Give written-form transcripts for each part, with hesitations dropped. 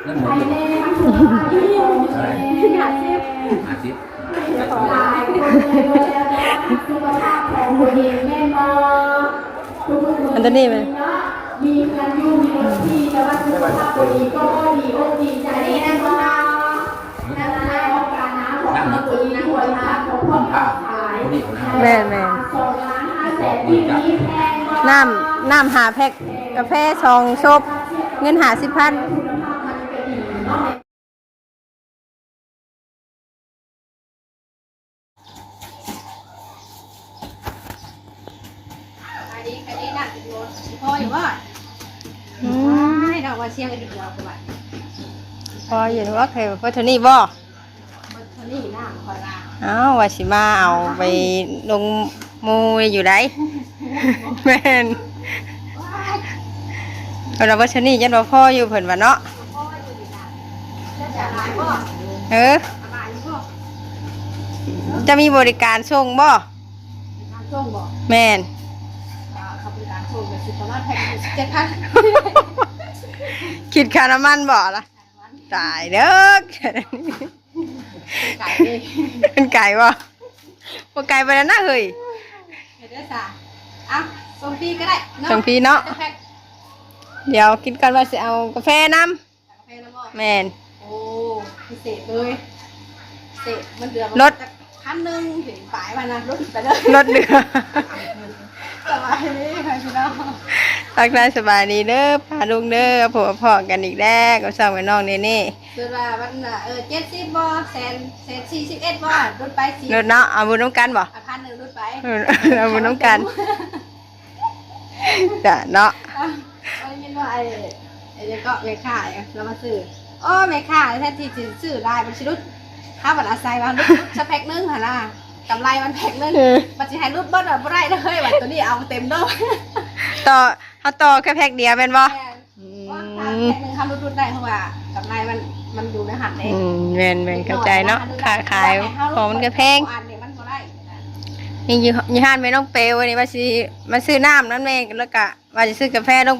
นั่นหมดเลย50อันตัวนี้ไหมมีกันยุ่งมีรถที่แต่ว่าสุขภาพตัวดีก็ดีอกดีใจแน่นอนนั่นแหละการน้ำของตัวดีด้วยนะของพ่อขายแม่แม่น้ำหาแพ็คกาแฟซองชบเงิน50,000พออยู่ว่าให้เราว่าเชียงกันอยู่เราคือว่าพออยู่ว่าเคยพอเท่านี้บ่เท่านี้น้าคอยลาเอ้าว่าสิมาเอาไปลงมูอยู่ไดแม่นเราว่าเท่านี้ยันว่าพ่ออยู่เพิ่นว่าเนาะจะมีบริการส่งบ่แม่นคิดค่าน้ำมันบ่ล่ะตายเด้อเป็นไก่บ่บ่ไก่ไปแล้วนะเฮ้ยเดี๋ยวจ้ะอ่ะส่งฟรีก็ได้ส่งฟรีเนาะเดี๋ยวกินกันว่าสิเอากาแฟน้ำแม่นโอ้พิเศษเลยพิเศษมันเดือดรถ1,000ถึงปลายมานะรถไปเลยรถเดือดสบายดีค่ะพี่น้องทักทายสบายดีเด้อพาลุงเด้อผัวพ่อกันอีกแล้วก็สร้างไว้น้องนี่เดือนละวัน70บ่141บ่รถไปรถเนาะเอาบุญน้ำกันบ่1,000รถไปเอาบุญน้ำกันจ้ะเนาะได้ยินว่าไอ้เด็กก็แม่ค้าแล้วมาซื้อโอ้แม่ค้าแท้ที่ซื้อได้มันสิรุดถ้าบัดอาศัยว่ารุดสักแพ็คนึงหั่นน่ะกำไรมันแพ็คนึงมันสิให้รุดเบิดบ่ได้เด้อเฮ้ยบัดตัวนี้เอาเต็มเด้อต่อแค่แพ็คเดียวเป็นบ่ว่าแพ็คนึงทำรุดได้เพราะว่ากำไรมันอยู่ในหันเองแม่นเข้าใจเนาะขายของมันก็แพงนี่ยี่ห้านไม่ต้องเปย์วันนี้ว่าสิมาซื้อน้ำนั่นแม่แล้วก็ว่าจะซื้อกาแฟต้อง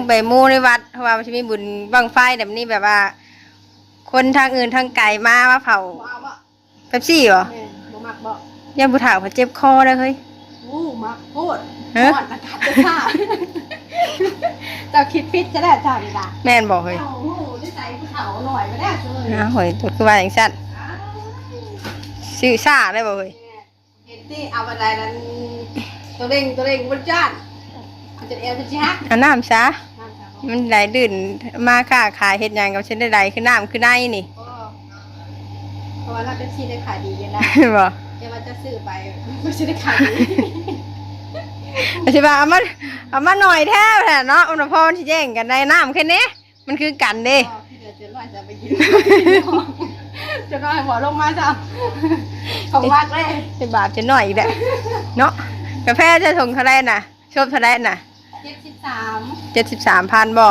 ไปมูในวัดเพราะว่ามันจะมีบุญบังไฟแบบนี้แบบว่าคนทางอื่นทางไกลมาเผาเป๊ปซี่เหรอยังบุถาวเขาเจ็บคอเลยเฮ้ยมักโคตรหมดอากาศจะท่าจะคิดพิษจะได้จ้าดีละแม่นบอกเฮ้ยได้ใส่ผู้เฒ่าหน่อยก็ได้เลยเฮ้ยตัวคือว่าอย่างสั้นซื้อซ่าได้บอกเฮ้ยเห็นที่เอาอะไรนั้นตัวเร่งบนจานมันจะเอวจะจี้ฮักเอาน้ำซะมันไหลดื่นมาค่าขายเห็ดยังกับฉันได้ไหลคือน้ำคือในนี่เพราะว่าเราเป็นชีได้ขายดีกันได้บอกเดี๋ยวมันจะซื้อไปไม่ใช่ได้ขายดีใช่ป่ะเอามาหน่อยแท้เนาะอุณหภูมิที่แย่งกันในน้ำแค่นี้มันคือกันดิจะน้อยจะไปกินจะน้อยหัวลงมาจ้ะของมากเลยเป็นบาปจะหน่อยอีกแหละเนาะกาแฟจะส่งเท่าไรน่ะชอบเท่าไรน่ะ73,000บ่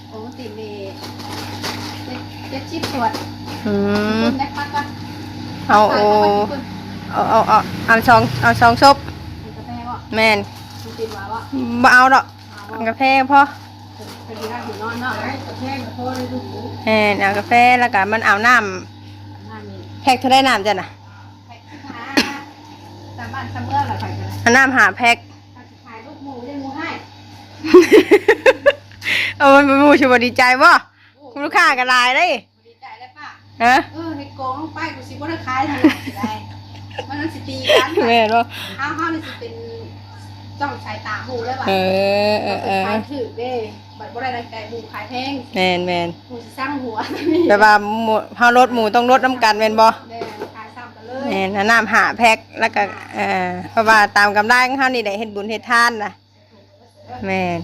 โอ้ติดเลย70ขวดได้ปักปะเอาซองซบแม่นบ่เอาดอกกาแฟพอแม่นเอากาแฟแล้วก็มันเอาน้ำแพ็คเท่าไรน้ำจ้ะน่ะเอาน้ำหาแพ็คเอามันมูชิบดีใจบ่คุณลูกค้ากันลายเลยดีใจได้ป่ะฮะให้โกงไปกูสิบ่ได้ขายทางไหนได้มันสิตีกันแม่บ่ห้าวนี่สิเป็นจ้องสายตาหูได้ป่ะขายถือเด้บัดบ่ได้ใจหมูขายแพงแม่นหมูสิสร้างหัวแต่ว่าเฮารถหมูต้องลดน้ำกันแม่นบ่แม่ขายซ้ำกันเลยแม่นน้ำหาแพ็คแล้วก็เพราะว่าตามกำไรของเฮานี่ได้เฮ็ดบุญเฮ็ดทานน่ะแม่น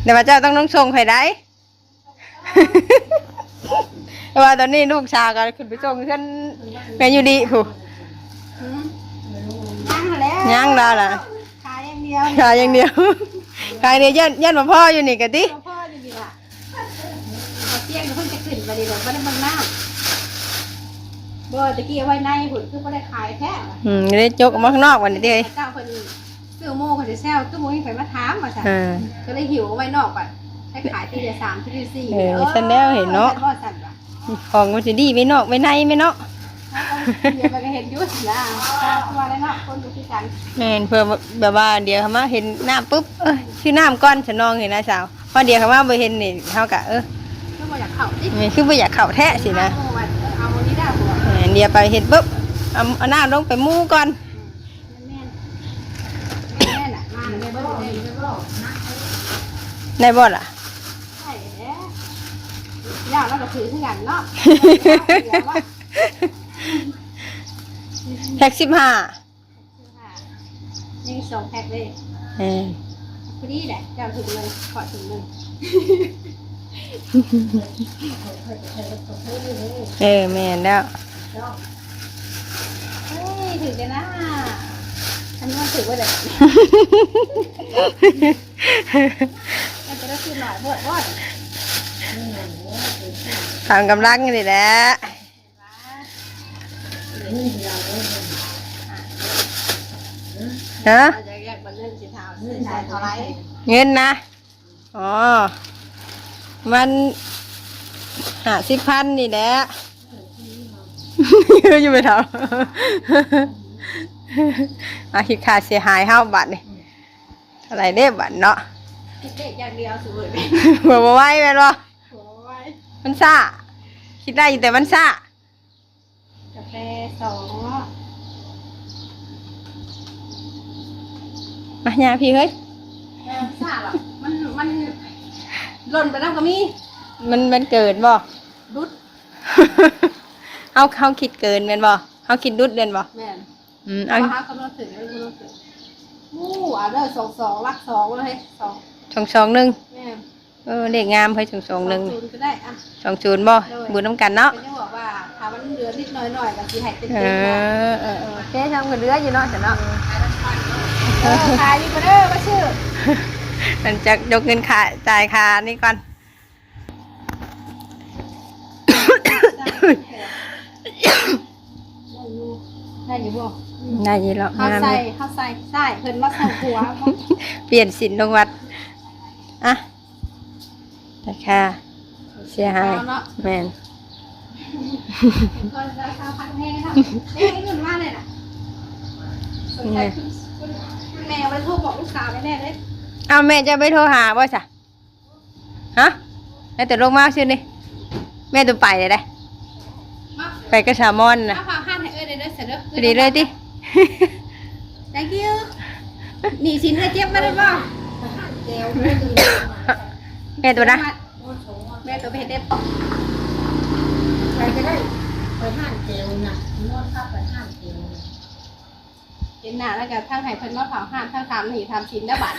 เดี๋ยวว่าเจ้าต้องส่งให้ได้แต่ว่าตอนนี้ลูกชาก็ขึ้นไปส่งขึ้นแม่อยู่ดีผู้ย่างแล้วล่ะขายอย่างเดียวยันพ่ออยู่นี่กะติพ่ออยู่นี่ล่ะเที่ยงเพิ่งจะขึ้นไปดีเลยบ่ได้บังหน้าบ่ตะกี้ไว้ในหุ่นคือบ่ได้ขายแท้ได้จกออกมาข้างนอกวันนี้เด้เจ้าเพิ่นซื้อโม่เขาจะแซวตู้โม่ให้ไปมาถามว่าซั่นก็เลยหิวไว้นอกก่อน ให้ขายที่เดียว3ที่เดียว4 เออฉันแล้วเห็นเนาะ บ่สั่นว่ะ ของมันสิดีไม่นอกไม่ในไม่เนาะ เดี๋ยวมันก็เห็นอยุ่นะว่าแล้วเนาะคนอยู่ที่กัน แม่นเพื่อแบบว่าเดี๋ยวเขามาเห็นน้ำปุ๊บชื่อน้ำก้อนฉันนองเห็นนะสาวพอเดี๋ยวเขามาไปเห็นนี่เขากะคือบ่อยากเข้าดิ นี่คือไม่อยากเข่าแท้สินะ เอาวันนี้ได้หัว เดี๋ยวไปเห็นปุ๊บเอาน้ำลงไปมู่ก่อน แม่น่ะมาในบ่ได้บ่ ในบ่ล่ะ ใช่แหละยาวแล้วก็ถือที่กันเนาะ แพ็ก15นี่2แพ็คเลยพอดีแหละเจ้าถึงเลยขอถึงเลย แม่นแล้ว เฮ้ยถึงกันนะฉันว่าถึงว่าเด็กมันจะได้คือหน่อยบ่อย ทำกำลังนี่แหละฮะ อาจจะแยกเป็นเรื่องสีเทาสีชายเท่าไร เงินนะอ๋อมัน50,000นี่แหละอยู่ไปเท่าคิดค่าเสียหายเฮาบัดนี่อะไรเด้บัดเนาะ คิดเด็กอย่างเดียวสวย บ่ไหวแม่นบ่ หัวไว้ มันซ่าคิดได้อยู่แต่มันซ่าก าแฟ2 มาย่าพี่เฮ้ย ซ่าหรอมันหล่นไปน้ำก็มี มันเกินบ่ ดุด เขาคิดเกินแม่นบ่เขาคิดดุดเด่นบ่ แม่น เอา หากำลังถึงแล้วกำลังถึงอ่ะเด้อ2รัก2เลย2 221 แม่น เลขงามเฮ้ย221 2ก็ได้อ่ะ 20บ่บุญน้ำกันเนาะ ก็จะบอกว่าถ้ามันเหลือนิดหน่อยก็สิให้เต็ม เอ ๆนะ โอเคทำกันเรืออยู่เนาะจ้ะเนาะ ขายดีกว่าเด้อมาชื่อ มันจะยกเงินค่าจ่ายค่านี่ก่อน ได้อยู่บ่ ได้ยินแล้ว เขา งาม ใส่ เลย เขาใส่ใส่เพิ่นมาใส่หัว เปลี่ยนสินลงวัดอ่ะราคาเสียหายแม่น ก็ราคาพันแพงครับเอ๊ะเงินมากเลยน่ะสนใจคุณแม่ไปโทรบอกลูกสาวแน่เลย เอาแม่จะไปโทรหาบ่จ้ะฮะแล้วแต่ลงมาชื่อนี่แม่ตัวไปเลยได้ มา ไปกับชามอนนะ เอาผ้าให้เอ้ยเด้อเสร็จเด้อ พอดีเลยติ thank you นี่สินให้เจี๊ยบมาได้บ่ แม่ตัวนะ แม่ตัวไปเฮ็ดเด็บ ไปก็ได้ไปห้างเจลน่ะนวดเข้าไปห้างเจล เห็นหน้าแล้วก็ทางให้เพิ่นมาเผาห้านทางทำนี่ทำสินได้บาด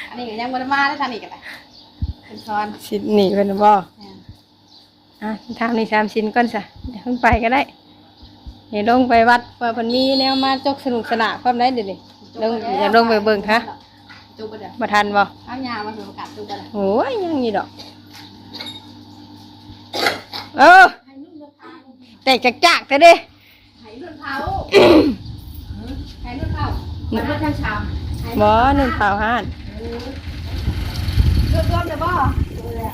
อันนี้ก็ยังบ่ได้มาได้ทางนี้ก็ได้เป็นซ้อน สินนี่เพิ่นบ่อ่ะทำนี่3ชิ้นก่อนซะเดี๋ยวเพิ่งไปก็ได้เดี๋ยวลงไปวัดว่าเพิ่นมีแนวมาจกสนุกสนานความได้เดี๋ยวนี้ลงอย่าลงไปเบิ่งฮะ จุบ่เด้อ บ่ทันบ่ เอายามาสู่ประกาศจุบ่เด้อ โอ้ยยังอยู่ดอกแต่จักๆแต่เด้ ให้รุ่นเผาให้รุ่นเผา มันไม่ใช่ชาม บ่นึ่งข้าวห้าน รวมๆเด้อบ่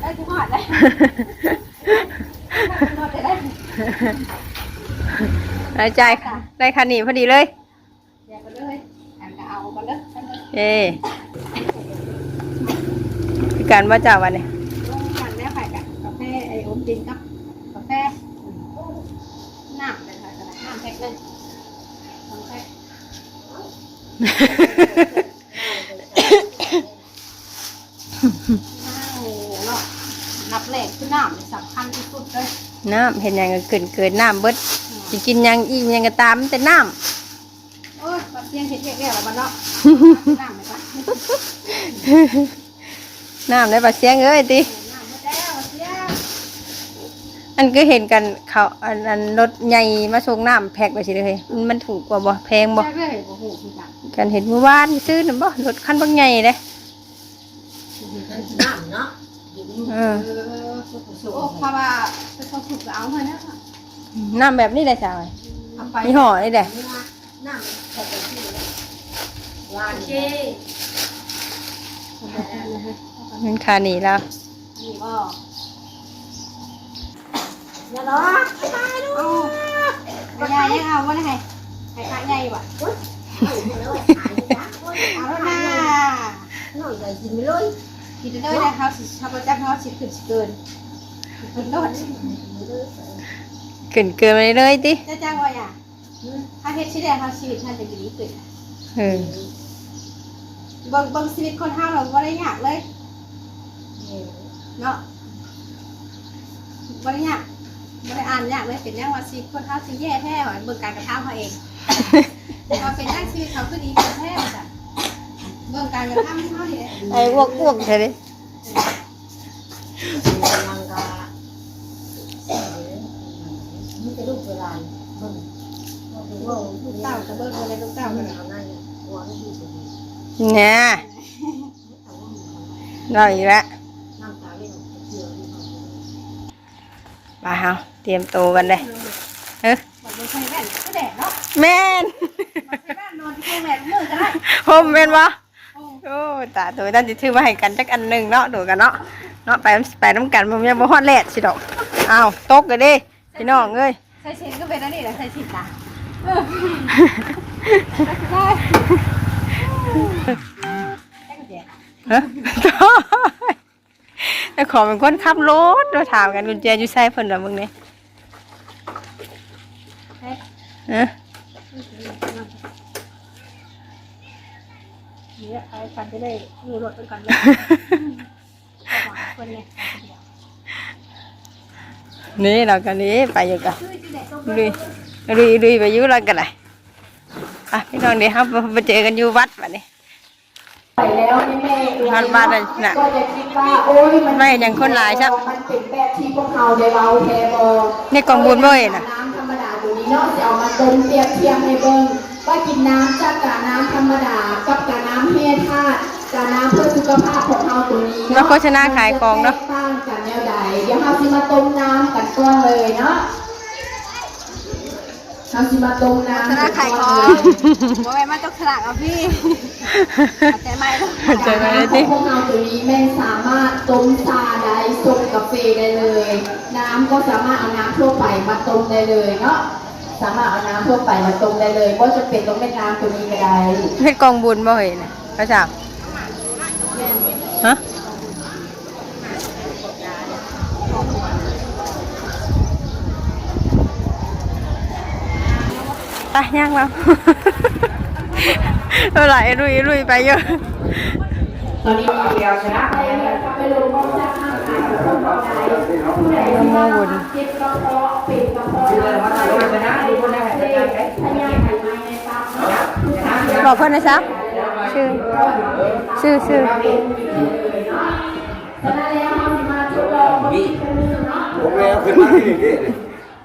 ได้ทุกฮอดเลยฮอดได้ ได้จ่ายได้คันนี้พอดีเลย เดี๋ยวไปเลยอันก็เอาบ่เด้อ เอ้คือการว่าจ้าวันนี้ ลงกันแม่ไปกับกาแฟไอ้โอมตินกับกาแฟน้ำเลยค่ะน้ำแพ็คเลยน้ำแพ็คเนาะนับเลขคือน้ำสำคัญที่สุดเลย น้ำเห็นยังก็เกินน้ำเบิดสิกินยังอียังก็ตามแต่น้ โอ้ยปัดเสียงเห็ดแก่ๆแล้วบ้านเนาะน้ำไหมปะ ำน้ำได้ปลาเสียงเอ้ยติ น้ำมาแล้วเสียง อันก็เห็นกันเขาอันรถใหญ่มาส่งน้ำแพ็คไปสิเลยมันถูกกว่าบ่แพงบ่ แจ้งเลยโอ้โหพี่จัง กันเห็นเมื่อวานซื้อน่ะบ่รถคันบักใหญ่เด้ น้ำเนาะ เออ โอ้เพราะว่าเป็นคนถูกเอาเลยนะ น้ำแบบนี้ได้จ้า เอาไป มีห่อนี่แหละ น้ำใส่ไปที่หวาน โอเค เงินค่าหนีแล้ว นี่บ่อย่าล้อไปตายลูกเอาใหญ่ยังเอาบ่ได้ให้ขาใหญ่บ่เอาแล้วนะน้องใหญ่กินไปเลยกินได้เลยนะครับชาวประจักษ์เขาสิขึ้นสิเกินกินโดด เกินไปเลยติ จะจ้างว่าอ่ะถ้าเฮ็ดชีวิตเขาชีวิตท่านจะดีขึ้น เออ เบิ่งชีวิตคนเฮาเราบ่ได้ยากเลยเนาะบ่ได้ยากบ่ได้อ่านยากเลยเป็นยังว่าชีวิตคนเฮาสิแย่แท้ว่าเบิ่งการกระทำเขาเองเขาเป็นยังชีวิตเขาคือดีขึ้นแท้จ้ะเบิ่งการกระทำเขานี่ ไอ้อ้วกใช่ดิ มันจะลูกเวลาเบิ่ง ลูกเต้าก็เบิ่งเลยลูกเต้าก็ เอานั่นหัวนี่สิ เนี่ยเราอีกแล้ว น้ำตาเล่นเชื่อที่เขา มาเฮาเตรียมตัวกันเลยเฮ้ย บ่ได้ใช้แว่นก็แดดเนาะ แม่น บ่ใช้แว่นนอนที่แม่มือก็ได้ ผมแม่นวะโอ้ตาตัวตั้งจิถือมาให้กันจักอันหนึ่งเนาะดูกันเนาะไปน้ำกันผมยังบ่ฮอดแลดสิดอกอ้าวตกกันดิพี่น้องเอ้ย ใช้เชนก็เป็นอันนี้แหละใช้ชิดตาได้ ฮะแต่ขอเป็นคนขับรถเราถามกันกุญแจอยู่ใส่เพิ่นละมึงเนี่ยฮะ เนี่ยไปกันจะได้มีรถไปก่อนเลยคนเนี่ย นี่เรากันนี้ไปอยู่กันดุยไปอยู่เรากันเลยอ่ะพี่น้องเดี๋ยวครับไปเจอกันอยู่วัดวันนี้ ไปแล้วแม่ วัดบ้านน่ะ ก็จะคิดว่าโอ้ยมัน ไม่ยังคนหลายใช่ มันเป็นแบบที่พวกเราได้เบาแทบ นี่กองบุญบ่เห็นน่ะ น้ำธรรมดาตัวนี้เนาะจะเอามาต้มเปรียบเทียบให้เบิ่งว่ากินน้ำจากกาน้ำธรรมดากับกาน้ำเฮธาตุกาน้ำเพื่อสุขภาพของเราตัวนี้ แล้วโฆษณาขายของเนาะ ต่างกันแนวใดเดี๋ยวเราสิมาต้มน้ำกันก่อนเลยเนาะเราสิมาต้มน้ำ ชนะไข่คอบอกไว้มาจกฉลากเอาพี่ใจไหม เจอกันเลย ข สิ องพวกเราตัวนี้แม่สามารถต้มชาได้ส่งกาแฟได้เลย น้ำก็สามารถเอาน้ำทั่วไปมาต้มได้เลยเนาะสามารถเอาน้ำทั่วไปมาต้มได้เลยว่าจะเป็นต้องเป็นน้ำตัวนี้ก็ได้ เพชรกองบุญบ่เห็นน่ะพระเจ้าฮะไปย่างแล้วเท่าไหร่ลุยไปเยอะ ตอนนี้เดียวชนะไปลงกองจากห้างขายของเราได้ผู้ใดที่ว่าเจ็บกระเพาะเป็นกระเพาะชนะดีคนได้ชนะไปพยายามไปในตาม บอกเพื่อนนะจ๊ะชื่อ ชนะแล้วเรามาทดลองวิธีการเนาะ ผมแล้วขึ้นมาที่นี่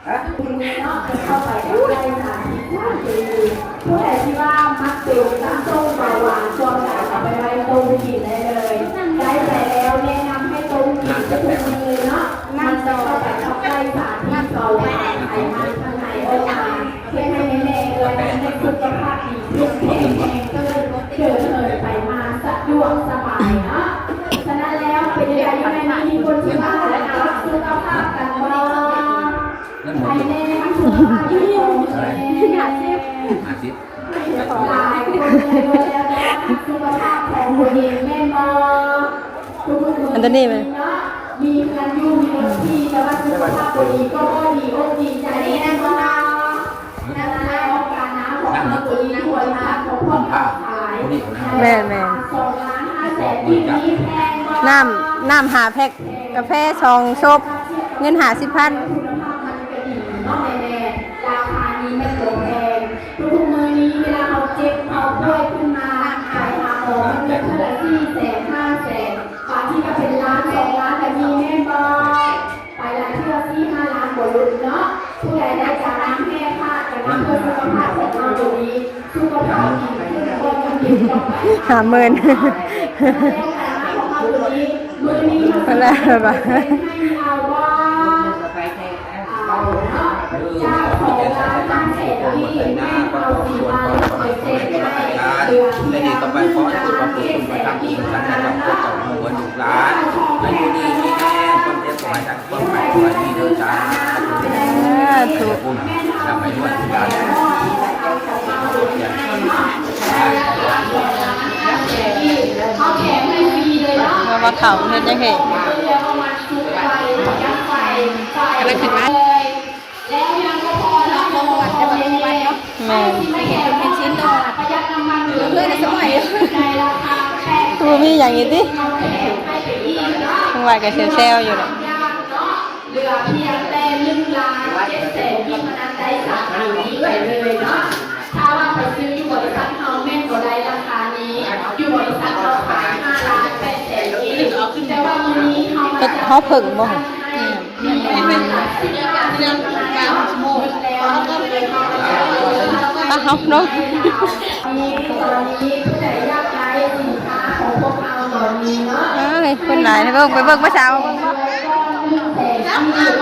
ฮะ คุณเนาะจะเข้าไปได้สาธิตผู้ใดที่ว่ามักเป็นน้ำส้มเบาหวานช่วงไหนเอาไปไว้ต้มกินได้เลยได้ไปแล้วแนะนำให้ต้มกินทุกมื้อเนาะมันจะเข้าไปเข้าใกล้สารที่เบาหวานไขมันข้างในออกมาเพื่อให้แน่ๆเลยให้สุขภาพดีทุกแข็งแรงเกิดไปมาสะดวกสบายเนาะฉะนั้นแล้วเป็นยังไงในนี้คนที่ว่ารักสุขภาพกันบ้าง นั่นหม ไป ด แน่สุขภาพดีอยากเช็ค อาทิตย์ หลายคนเลยว่าแล้วสุขภาพของตัวเองแม่มาทุกคน อันตัวนี้ไหม มีเงินอยู่มีรถที่แต่ว่าสุขภาพตัวเองก็ดีอกดีใจแน่นอนนั่นแหละการน้ำของเราตัวนี้ควรทานของพ่อขาย2,500,000ที่นี้แพงมาก น้ำหาแพ็กกาแฟซองชบเงิน50,000 คุณภาพมันก็ดีเนาะแน่ๆราคานี้ไม่ตกแพงทุกมื้อนี้เวลาเราเจ็บเราป่วยขึ้นมาขายหาหมอมันเป็นเท่าไหร่400,000 500,000บางที่ก็เป็นล้าน2 ล้านแต่มีแม่บอยไปหลายที่ว่า4-5 ล้านบ่ลุ้นเนาะผู้ใดได้จากน้ำแม่ค่ะจากน้ำเพื่อสุขภาพของเราตรงนี้สุขภาพดีขึ้นคนมันดีต่อไป 50,000 มือนี้ อะไรบ้าง ให้เอาว่าเอาเนาะเจ้าของร้านตั้งเสร็จที่แม่เอาสีมาเสร็จให้เดือนที่แล้ว อยขอให้คุณพระคุณประทานคุณสันติกับพวกเจ้าหัวลูกหลานอายุดีมีแน่คนเจ็บปวดจากความหมายตัวนี้เดินทาง ถูก ปุ่มทำให้ด้วยทุกอย่าง เขาแถมให้ฟรีเลยเนาะ มาเขาเฮ็ดจังไง แล้วขึ้นมาแล้วยังก็พอเนาะ ลงวันจะมาลงวันเนาะ แม่ ไม่เห็นเป็นชิ้นตัวประหยัดน้ำมันเหลือเพื่อนในสมัยในราคาแพง กูมีอย่างนี้ดิ ให้ไปอีกเนาะ ทั้งวันก็เซลอยู่เลย เหลือเพียงแต่1,700,000ที่พนันได้สาขานี้ไว้เลยเนาะถ้าว่าไปซื้ออยู่บริษัทเฮาแม่นก็ได้ราคานี้อยู่บริษัทเราขาย5,800,000ที่แต่ว่ามื้อนี้เฮามา เฮ็ดเฮาเพิ่งบ่ ป้าเฮาเนาะ มีตอนนี้ผู้ใดอยากได้สินค้าของพวกเราตอนนี้เนาะ เอ้ยคนหลายไปเบิ่งเมื่อเช้า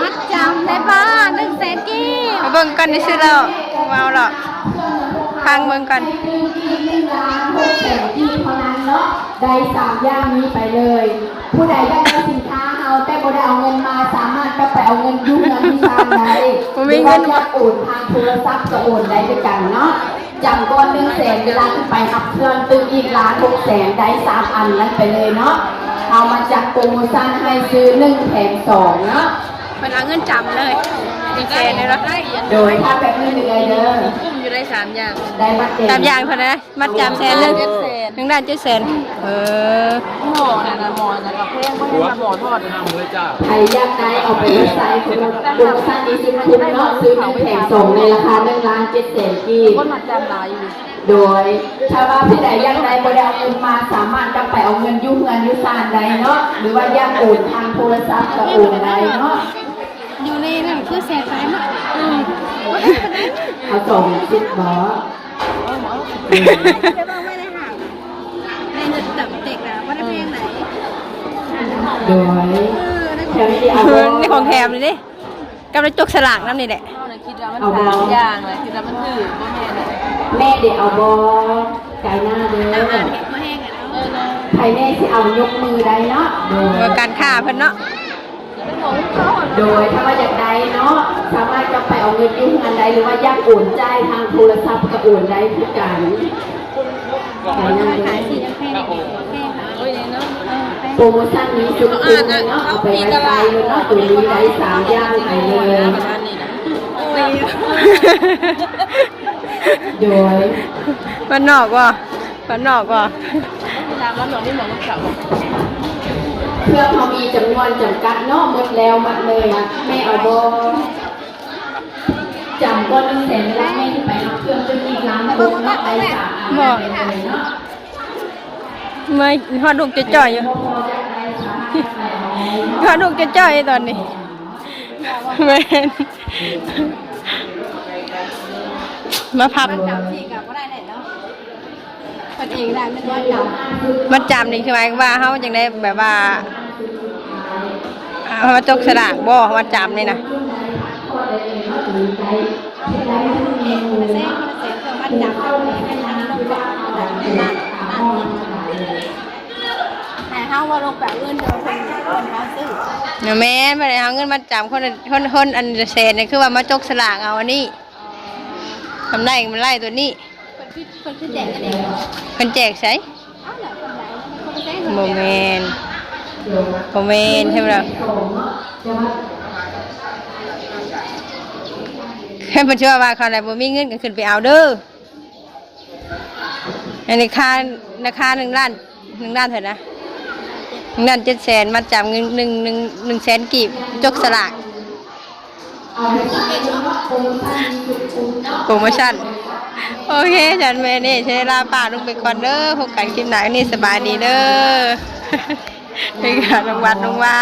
มัดจำได้ป่ะ100,000กี้ ไปเบิ่งกันได้ซื้อแล้วมาเอาหรอกฟังเบิ่งกัน ที่เท่านั้นเนาะได้3อย่างนี้ไปเลย ผู้ใดอยากได้สินค้าเอาแต่บ่ได้เอาเงินมาสามารถก็ไปเอาเงินยุ่งเงินที่ทางใด บ่มีเงิน อยากโอนทางโทรศัพท์ก็โอนได้ด้วยกันเนาะจำก้อน100,000เวลาที่ไปรับเครื่องตึงอีก1,600,000ได้3อันนั้นไปเลยเนาะเอามาจัดโปรโมชั่นให้ซื้อ1แถม2เนาะ มันเอาเงินจำเลยดีเจเลยเนาะ โดยถ้าแบบนี้เลยเด้อ กุ้มอยู่ได้3อย่าง ได้มาเต็ม 3อย่างเท่านั้นมัดจำ100,000นึงด้าน700,000หมอนะหมอนะกับเพื่อนก็ให้มาหมอทอด ใครอยากได้เอาไปเว็บไซต์ของเราโปรโมชั่นนี้ซื้อคุ้มเนาะซื้อ1แถม2ในราคา1,700,000กีบ คนมาจำหลายอยู่ โดยถ้าว่าผู้ใดอยากได้บ่ได้เอาเงินมาสามารถจะไปเอาเงินยุ่งเงินยุ่ซานได้เนาะหรือว่าอยากโอนทางโทรศัพท์ก็โอนได้เนาะ อยู่ในนั่นคือแสนไฟมั้ง เอาส่งสิบบ่ จะบอกไม่ได้ห่างในเด็กเด็กนะว่าได้เพลงไหน โดยแถมที่เอา นี่ของแถมเลยดิกำลังจกสลากน้ำนี่แหละ คิดว่ามัน3อย่างเลยคิดว่ามันถือว่าแม่เนี่ย แม่เดี๋ยวเอาบ่ไก่หน้าเด้อ มาแห้งอ่ะเนาะ ใครแม่สิเอายกมือได้เนาะโดย ว่าการฆ่าเพิ่นเนาะ โดยถ้าว่าอยากได้เนาะสามารถจะไปเอาเงินยุ่งเงินใดหรือว่าอยากโอนจ่ายทางโทรศัพท์ก็โอนได้ทุกอย่างไก่หน้าเด้อ โอ้ยเนาะ โปรโมชั่นนี้ชุดคุ้มเลยเนาะเอาไปไว้ใช้เลยเนาะตัวนี้ได้3อย่างไปเลย โดย มันนอกว่ะมันนอกว่ะ ทางมันหลวงนี่หลวงมันเก่า เพื่อเขามีจำนวนจำกัดเนาะหมดแล้วหมดเลยอะแม่เอาบอจำก้อน100,000แล้วแม่ที่ไปรับเครื่องจนอีก1,600,000เนาะได้3อันไปเลยเนาะ ไม่ฮอดลูกจะจ่อยอยู่ฮอดลูกจะจ่อยตอนนี้แม่นมาพับ จำที่กับก็ได้เนาะคนเองได้ไม่ต้องจำ มัดจำนี่คือหมายว่าเขาจังได้แบบว่าเอามาจกสลากบ่มัดจำนี่นะ แต่ถ้าว่าลงแบบเงินเดียวคนเขาซื้อ เนี่ยแม่นบ่ได้เอาเงินมัดจำคนอันเศษนี่คือว่ามาจกสลากเอาอันนี้ทำได้มันไล่ตัวนี้ คนคือแจกกันเอง เพิ่นแจกใส่ อ้าวเหรอคนไหนคนแจกเงิน บ่แม่นบ่แม่นใช่ไหมล่ะแค่เพิ่นเชื่อว่าเขาได้บ่มีเงินก็ขึ้นไปเอาเด้ออันนี้ราคา1 ล้าน1 ล้านเท่านะ1 ล้าน700,000มัดจำเงิน1 100,000กีบจกสลากโปรโมชั่นโอเคจันแม่นี่ใช้ลาป่าลงไปก่อนเด้อพบกันคลิปหน้านี่สบายดีเด้อ ไปกันลงวัดลงว่า